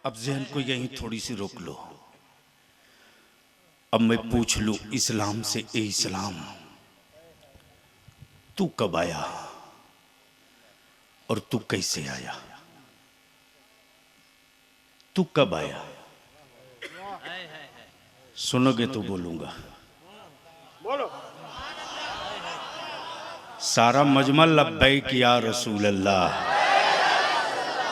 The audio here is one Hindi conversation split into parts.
अब जहन को यहीं थोड़ी सी रोक लो। अब मैं पूछ लूं इस्लाम से, ए इस्लाम तू कब आया और तू कैसे आया? तू कब आया? सुनोगे तो बोलूंगा। बोलो। सारा मजमा लब्बैक या रसूल अल्लाह।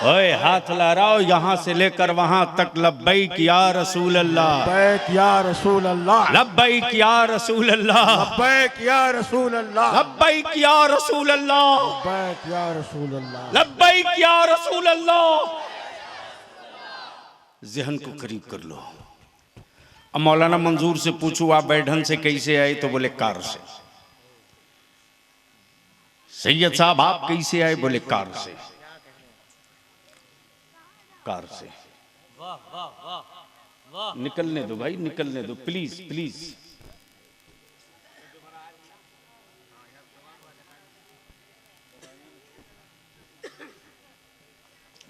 ओए हाथ लहराओ यहां से लेकर वहां तक, लब्बैक या रसूल अल्लाह, लब्बैक या रसूल अल्लाह, लब्बैक या रसूल अल्लाह, लब्बैक या रसूल अल्लाह, लब्बैक या रसूल अल्लाह, लब्बैक या रसूल अल्लाह, लब्बैक या रसूल अल्लाह। जहन को करीब कर लो। अब मौलाना मंजूर से पूछू आप बैठन से कैसे आए, तो बोले कार से। सैयद साहब आप कैसे आए? बोले कार से। कार से। वाह वाह वाह वाह। निकलने दो भाई, निकलने दो प्लीज प्लीज।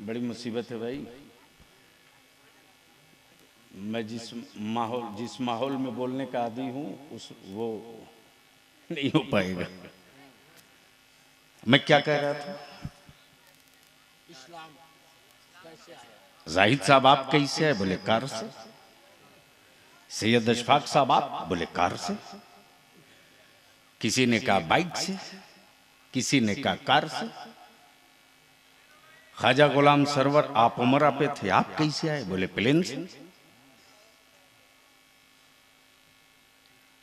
बड़ी मुसीबत है भाई। मैं जिस माहौल में बोलने का आदी हूं वो नहीं हो पाएगा। मैं क्या कह रहा था? जाहिद साहब आप कैसे आए? बोले कार से। सैयद अशफाक साहब आप? बोले कार से। किसी ने कहा बाइक से, किसी ने कहा कार से। ख्वाजा गुलाम सरवर आप उमरा पे थे, आप कैसे आए? बोले प्लेन से।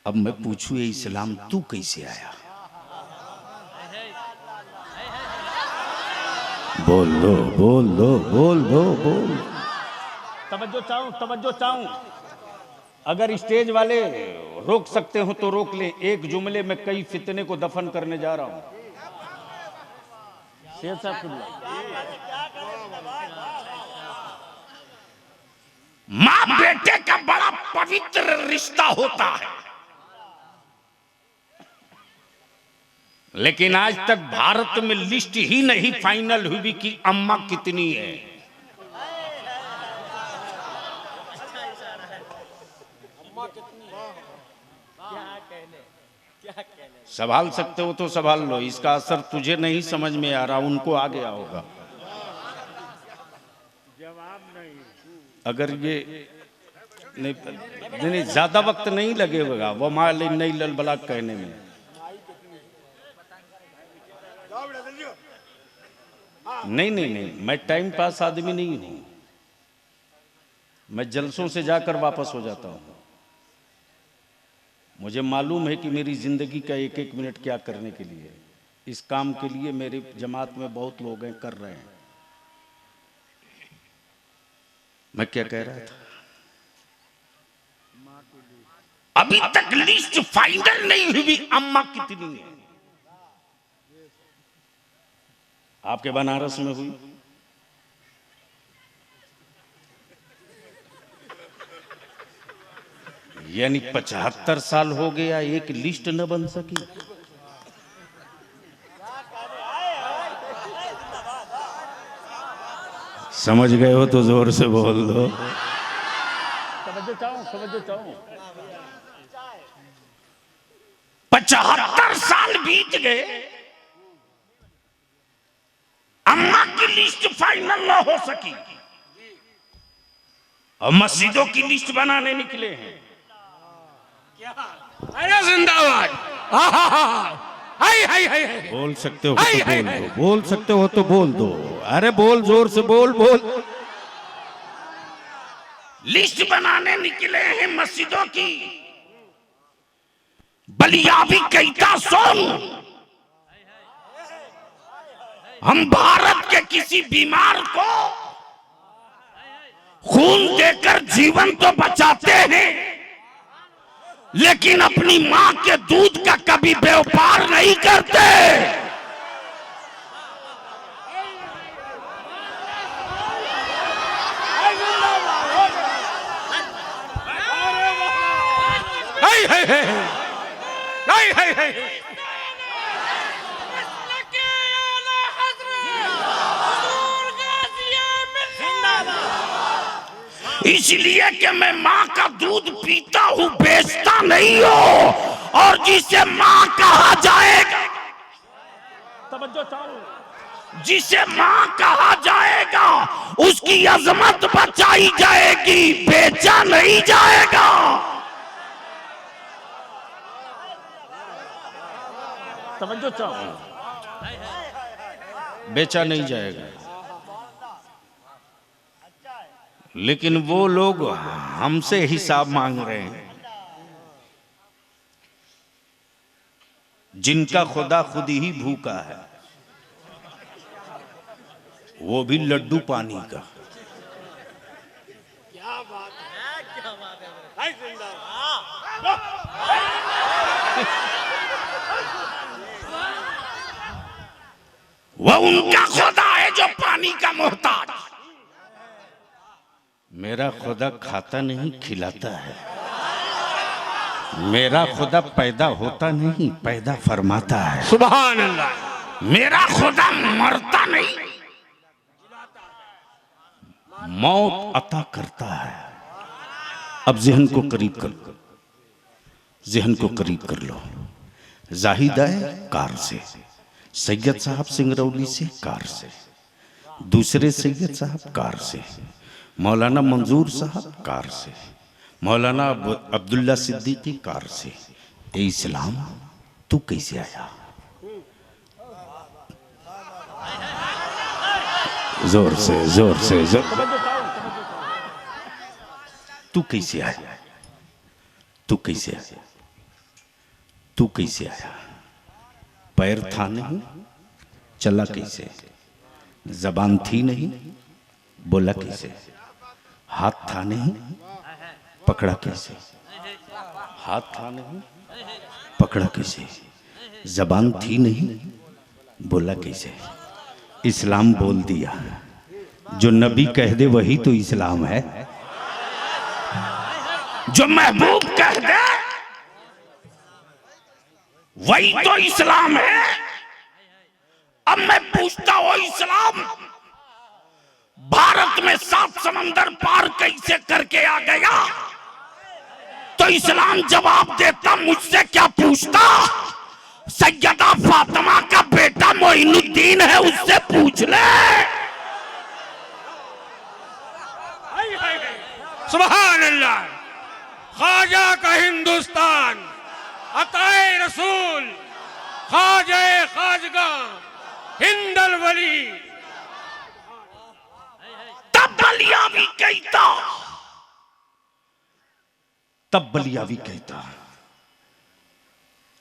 अब मैं पूछूं ये इस्लाम तू कैसे आया? बोल दो बोल दो बोल दो बोल। तवज्जो चाहूं। अगर स्टेज वाले रोक सकते हो तो रोक ले। एक जुमले में कई फितने को दफन करने जा रहा हूं। शेर साहब मां बेटे का बड़ा पवित्र रिश्ता होता है, लेकिन आज तक भारत में लिस्ट ही नहीं फाइनल हुई कि अम्मा कितनी है। संभाल सकते हो तो संभाल लो, इसका असर तुझे नहीं समझ में आ रहा, उनको आ गया होगा। अगर ये नहीं ज्यादा वक्त नहीं लगेगा वो माल नहीं ललबला कहने में। नहीं, मैं टाइम पास आदमी नहीं हूं। मैं जलसों से जाकर वापस हो जाता हूं। मुझे मालूम है कि मेरी जिंदगी का एक एक मिनट क्या करने के लिए। इस काम के लिए मेरी जमात में बहुत लोग हैं, कर रहे हैं। मैं क्या कह रहा था? अभी तक लिस्ट फाइनल नहीं हुई अम्मा कितनी है। आपके बनारस में हुई, यानी 75 साल हो गया एक लिस्ट न बन सकी। समझ गए हो तो जोर से बोल दो। समझो चाहूं 75 साल बीत गए, अम्मा की लिस्ट फाइनल ना हो सकी और मस्जिदों की लिस्ट बनाने निकले हैं। अरे जिंदाबाद। बोल सकते हो तो बोल दो, बोल सकते हो तो बोल दो। अरे बोल, जोर से बोल बोल। लिस्ट बनाने निकले हैं मस्जिदों की, बलिया भी कहता सुन। हम भारत के किसी बीमार को खून देकर जीवन तो बचाते हैं, लेकिन अपनी मां के दूध का कभी व्यापार नहीं करते। इसलिए कि मैं माँ का दूध पीता हूँ, बेचता नहीं हो। और जिसे माँ कहा जाएगा, तवज्जो चाहूं। जिसे माँ कहा जाएगा उसकी अजमत बचाई जाएगी, बेचा नहीं जाएगा। तवज्जो चाहूं। बेचा नहीं जाएगा। लेकिन वो लोग हमसे हिसाब मांग रहे हैं, जिनका खुदा खुद ही भूखा है, वो भी लड्डू पानी का। वह उनका खुदा है जो पानी का मोहताज। मेरा खुदा खाता नहीं, खिलाता है। मेरा खुदा पैदा होता नहीं, पैदा फरमाता है। सुभान अल्लाह। मेरा खुदा मरता नहीं, मौत अता करता है। अब जहन को करीब कर लो, जहन को करीब कर लो। जाहिद आए कार से, सैयद साहब सिंगरौली से कार से, दूसरे सैयद साहब कार से, मौलाना मंजूर साहब कार से, मौलाना अब्दुल्ला सिद्दीकी कार से। ए इस्लाम, तू कैसे आया? जोर से जोर से जोर। तू कैसे आया? तू कैसे आया? तू कैसे आया? पैर था नहीं, चला कैसे? जबान थी नहीं, बोला कैसे? हाथ था नहीं, पकड़ा कैसे? हाथ था नहीं, पकड़ा कैसे? जबान थी नहीं, बोला कैसे? इस्लाम बोल दिया। जो नबी कह दे वही तो इस्लाम है। जो महबूब कह दे वही तो इस्लाम है। अब मैं पूछता हूं, इस्लाम भारत में 7 समंदर पार कैसे करके आ गया? तो इस्लाम जवाब देता, मुझसे क्या पूछता? सैयदा फातिमा का बेटा मोइनुद्दीन है, उससे पूछ ले। सुभान अल्लाह। ख्वाजा का हिंदुस्तान, अताए रसूल, ख्वाजा खाजगा, हिंदल वली। तब बलियावी कहता, तब बलियावी कहता,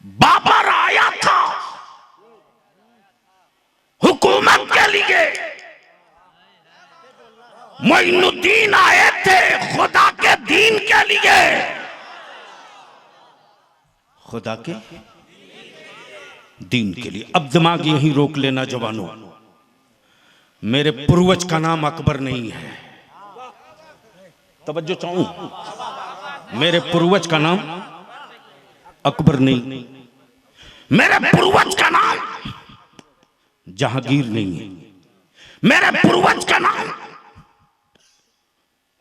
बाबर आया था हुकूमत के लिए, मोइनुद्दीन आए थे खुदा के दीन के लिए। खुदा के दीन के लिए। अब दिमाग यहीं रोक लेना जवानों, मेरे पूर्वज का नाम अकबर नहीं है। तवज्जो चाहूं, मेरे पूर्वज का नाम अकबर नहीं, मेरे पूर्वज का नाम जहांगीर नहीं है, मेरे पूर्वज का नाम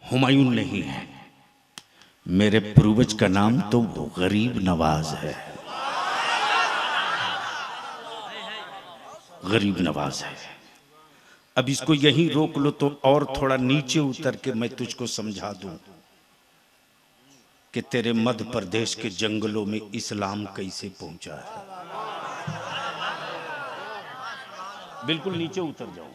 हुमायूं नहीं है, मेरे पूर्वज का नाम तो गरीब नवाज है। गरीब नवाज है। अब इसको यहीं रोक लो तो और थोड़ा नीचे उतर के मैं तुझको समझा दूं कि तेरे मध्य प्रदेश के जंगलों में इस्लाम कैसे पहुंचा है। बिल्कुल नीचे उतर जाओ।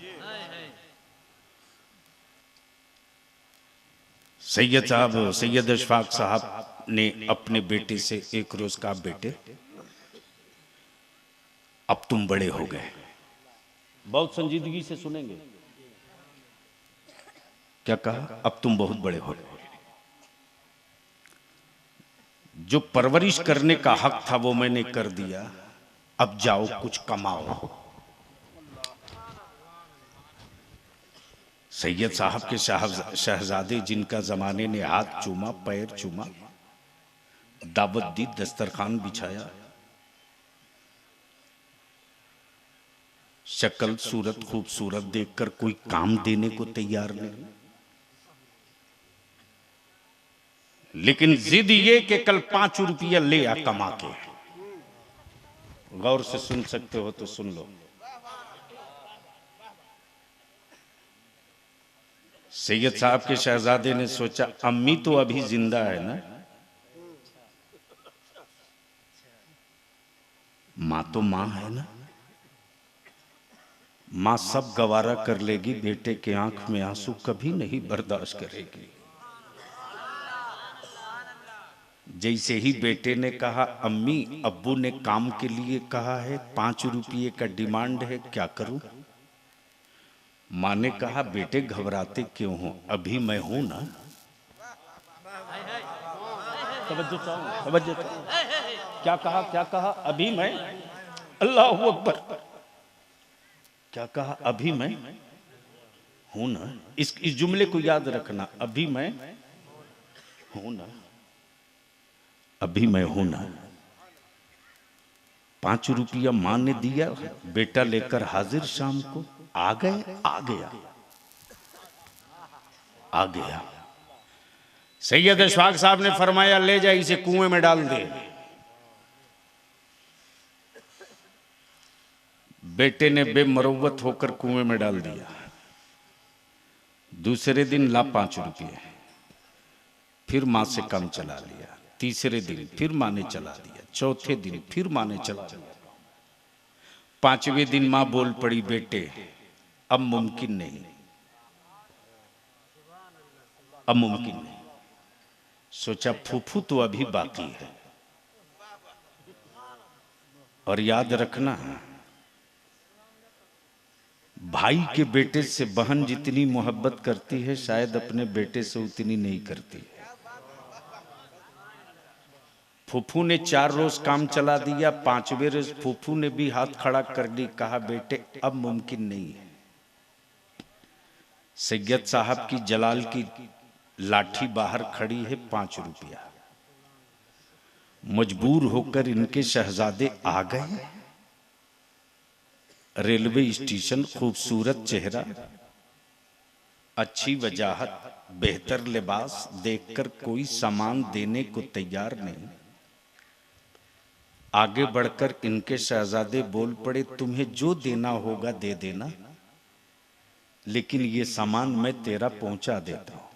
सैयद साहब, सैयद अशफाक साहब ने अपने बेटे से एक रोज कहा, बेटे अब तुम बड़े हो गए। बहुत संजीदगी से सुनेंगे। क्या कहा? अब तुम बहुत बड़े हो गए। जो परवरिश करने का हक था वो मैंने कर दिया, अब जाओ कुछ कमाओ। सैयद साहब के शहजादे, जिनका जमाने ने हाथ चूमा, पैर चूमा, दावत दी, दस्तरखान बिछाया, शक्ल सूरत खूबसूरत देखकर कोई काम देने को तैयार नहीं। लेकिन जिद ये कि कल 5 रुपया ले आ कमा के। गौर से सुन सकते हो तो सुन लो। सैयद साहब के शहजादे ने सोचा अम्मी तो अभी जिंदा है ना, मां तो मां है ना, मां सब गवारा कर लेगी, बेटे के आंख में आंसू कभी नहीं बर्दाश्त करेगी। जैसे ही बेटे ने कहा अम्मी अब्बू ने काम के लिए कहा है, 5 रुपये का डिमांड है, क्या करूं? मां ने कहा बेटे घबराते क्यों हो, अभी मैं हूं ना। तवज्जो चाहूं, तवज्जो चाहूं। क्या कहा, क्या कहा? अभी मैं, अल्लाह अकबर, क्या कहा? अभी मैं हूं ना। इस जुमले को याद रखना, अभी मैं हूं ना, अभी मैं हूं ना। 5 रुपया मां ने दिया, बेटा लेकर हाजिर शाम को आ गए। आ गया, आ गया। सैयद अशफाक साहब ने फरमाया ले जा इसे कुएं में डाल दे। बेटे ने बेमरवत होकर कुएं में डाल दिया। दूसरे दिन ला 5 रुपये, फिर मां से कम चला लिया। तीसरे दिन फिर मां ने चला दिया। चौथे दिन फिर मां ने चला दिया। 5वें दिन मां बोल पड़ी बेटे अब मुमकिन नहीं, अब मुमकिन नहीं। सोचा फूफू तो अभी बाकी है। और याद रखना भाई के बेटे से बहन जितनी मोहब्बत करती है शायद अपने बेटे से उतनी नहीं करती है। फूफू ने 4 रोज काम चला दिया। 5वें रोज फूफू ने भी हाथ खड़ा कर दी, कहा बेटे अब मुमकिन नहीं है। सैयद साहब की जलाल की लाठी बाहर खड़ी है, 5 रुपया। मजबूर होकर इनके शहजादे आ गए। रेलवे स्टेशन, खूबसूरत चेहरा, अच्छी वजाहत, बेहतर लिबास देखकर कोई सामान देने को तैयार नहीं। आगे बढ़कर इनके शहजादे बोल पड़े तुम्हें जो देना होगा दे देना, लेकिन ये सामान मैं तेरा पहुंचा देता हूं।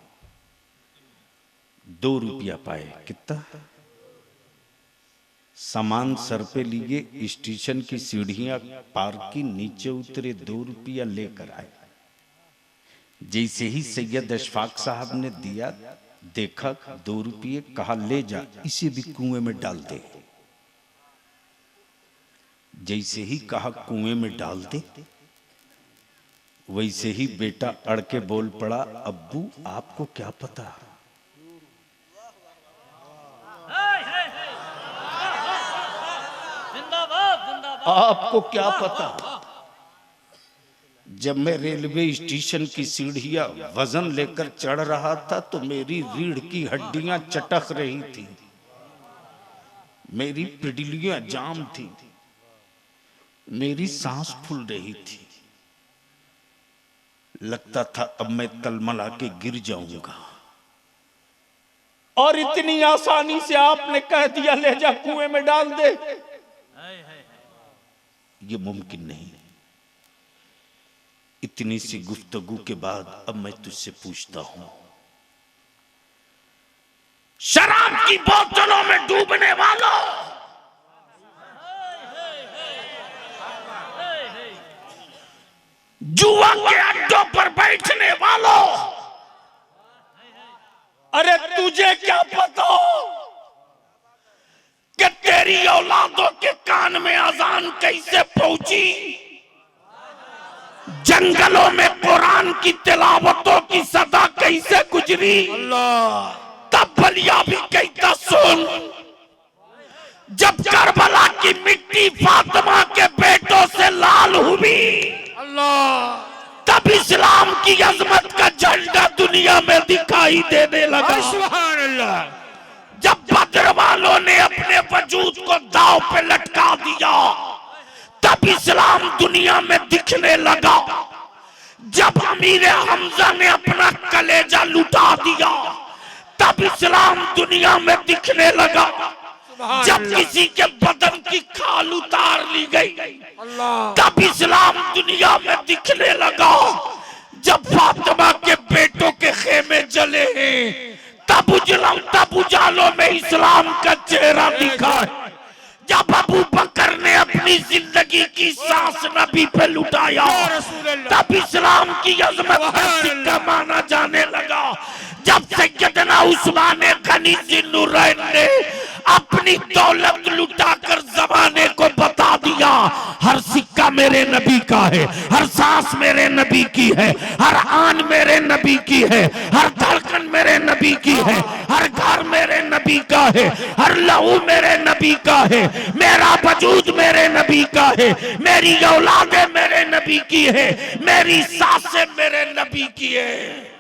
2 रुपया पाए। कितना? सामान सर पे लिए स्टेशन की सीढ़ियां पार की, नीचे उतरे, 2 रुपया लेकर आए। जैसे ही सैयद अशफाक साहब ने दिया, देखा 2 रुपये, कहा ले जा इसे भी कुएं में डाल दे। जैसे ही कहा कुएं में डाल दे, वैसे ही बेटा अड़ के बोल पड़ा अब्बू आपको क्या पता, आपको क्या पता, जब मैं रेलवे स्टेशन की सीढ़ियां वजन लेकर चढ़ रहा था तो मेरी रीढ़ की हड्डियां चटक रही थी, मेरी पिडलियां जाम थी, मेरी सांस फूल रही थी। लगता था अब मैं तलमला के गिर जाऊंगा, और इतनी आसानी से आपने कह दिया ले जा कुएं में डाल दे। ये मुमकिन नहीं। इतनी सी गुफ्तगू के बाद अब मैं तुझसे पूछता हूं, शराब की बोतलों में डूबने वालों, जुआ के अड्डों पर बैठने वालों, अरे तुझे क्या पता कि तेरी औलादों के कान में अजान कैसे पहुंची, जंगलों में कुरान की तिलावतों की सदा कैसे गुजरी। अल्लाह तब बलिया भी कहता सुन, जब करबला की मिट्टी फातिमा के बेटों से लाल हुई, अल्लाह तब इस्लाम की अजमत का झंडा दुनिया में दिखाई देने लगा। सुभान अल्लाह। जब बद्र वालों ने अपने वजूद को दांव पे लटका दिया, तब इस्लाम दुनिया में दिखने लगा। जब अमीर हमजा ने अपना कलेजा लुटा दिया, तब इस्लाम दुनिया में दिखने लगा। जब किसी के बदन की खाल उतार ली गई तब इस्लाम दुनिया में दिखने लगा। जब फातिमा के बेटों के खेमे जले हैं तब उजालों में इस्लाम का चेहरा दिखा है। जब अबू बकर ने अपनी जिंदगी की सांस नबी पे लुटाया तब इस्लाम की अजमत का सिक्का माना जाने लगा। जब सैयदना उस्मान गनी ज़िन्नुरैन ने अपनी दौलत लुटाकर जमाने को बता दिया हर सिक्का मेरे नबी का है, हर सांस मेरे नबी की है, हर आन मेरे नबी की है, हर धड़कन मेरे नबी की है, हर घर मेरे नबी का है, हर लहू मेरे नबी का है, मेरा वजूद मेरे नबी का है, मेरी औलादें मेरे नबी की है, मेरी सांसें मेरे नबी की है।